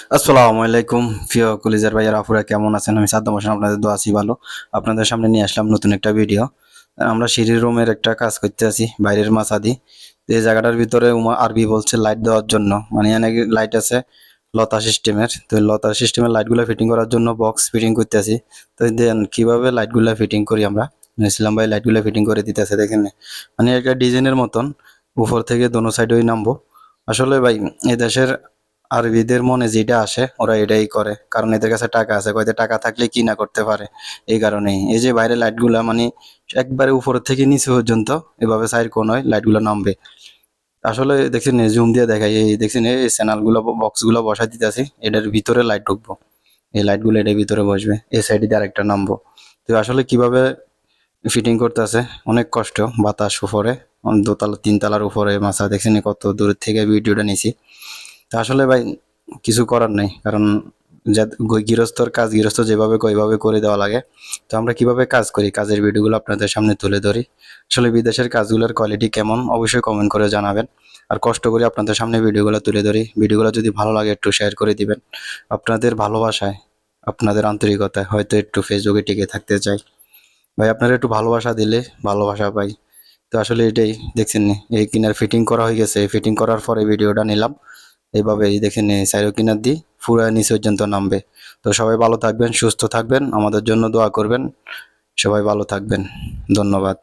আসসালামু আলাইকুম প্রিয় কলিজার ভাইয়ার আপুরা কেমন আছেন? আমি সাদ্দাম হোসেন, আপনাদের দোয়া আছি ভালো। আপনাদের সামনে নিয়ে আসলাম নতুন একটা ভিডিও। আমরা সিঁড়ির রুমের একটা কাজ করতে আছি বাইরের মাছাদি। তো এই জায়গাটার ভিতরে আরবি বলছে লাইট দেওয়ার জন্য, মানে এখানে লাইট আছে লতা সিস্টেমের। তো এই লতা সিস্টেমের লাইটগুলো ফিটিং করার জন্য বক্স ফিটিং করতে আছি। তো দেন কিভাবে লাইটগুলো ফিটিং করি আমরা, ইসলাম ভাই লাইটগুলো ফিটিং করে দিতেছে দেখেন, মানে একটা ডিজাইনের মতন উপর থেকে দোনো সাইডে নামবো। আসলে ভাই এই দেশের আরবিদের মনে যেটা আসে ওরা এটাই করে, কারণ এদের কাছে টাকা আছে, কয়তে টাকা থাকলে কি না করতে পারে। এই কারণেই এই যে বাইরে লাইটগুলা মানে একবারে উপর থেকে নিচে পর্যন্ত এভাবে সাইড কোন হয় লাইটগুলো নামবে। আসলে দেখছেন জুম দিয়ে দেখাই, এই দেখছেন এই চ্যানেলগুলো বক্সগুলো বসাই দিতেছি, এটার ভিতরে লাইট ঢুকবো, এই লাইটগুলো এটার ভিতরে বসবে, এই সাইডে দিয়ে আরেকটা নামবো। তো আসলে কিভাবে ফিটিং করতেছে অনেক কষ্ট, বাতাস উপরে দোতলা তিনতলার উপরে মাছা দেখছেন কত দূর থেকে ভিডিওটা নিছি। তা আসলে ভাই কিছু করার নেই, কারণ গৃহস্থর কাজ গৃহস্থ যেভাবে ওইভাবে করে দেওয়া লাগে। তো আমরা কিভাবে কাজ করি, কাজের ভিডিওগুলো আপনাদের সামনে তুলে ধরি। আসলে বিদেশের কাজগুলোর কোয়ালিটি কেমন অবশ্যই কমেন্ট করে জানাবেন। আর কষ্ট করে আপনাদের সামনে ভিডিওগুলো তুলে ধরি। ভিডিওগুলো যদি ভালো লাগে একটু শেয়ার করে দিবেন। আপনাদের ভালোবাসায়, আপনাদের আন্তরিকতায় হয়তো একটু ফেসবুকে টিকে থাকতে চাই। ভাই আপনারা একটু ভালোবাসা দিলে ভালোবাসা পাই। তো আসলে এটাই দেখছেন নি, এই কিনার ফিটিং করা হয়ে গেছে, ফিটিং করার পরে ভিডিওটা নিলাম। এইভাবে এই দেখেন সাইরো কিনার দিয়ে পুরা নিচে পর্যন্ত নামবে। তো সবাই ভালো থাকবেন, সুস্থ থাকবেন, আমাদের জন্য দোয়া করবেন। সবাই ভালো থাকবেন, ধন্যবাদ।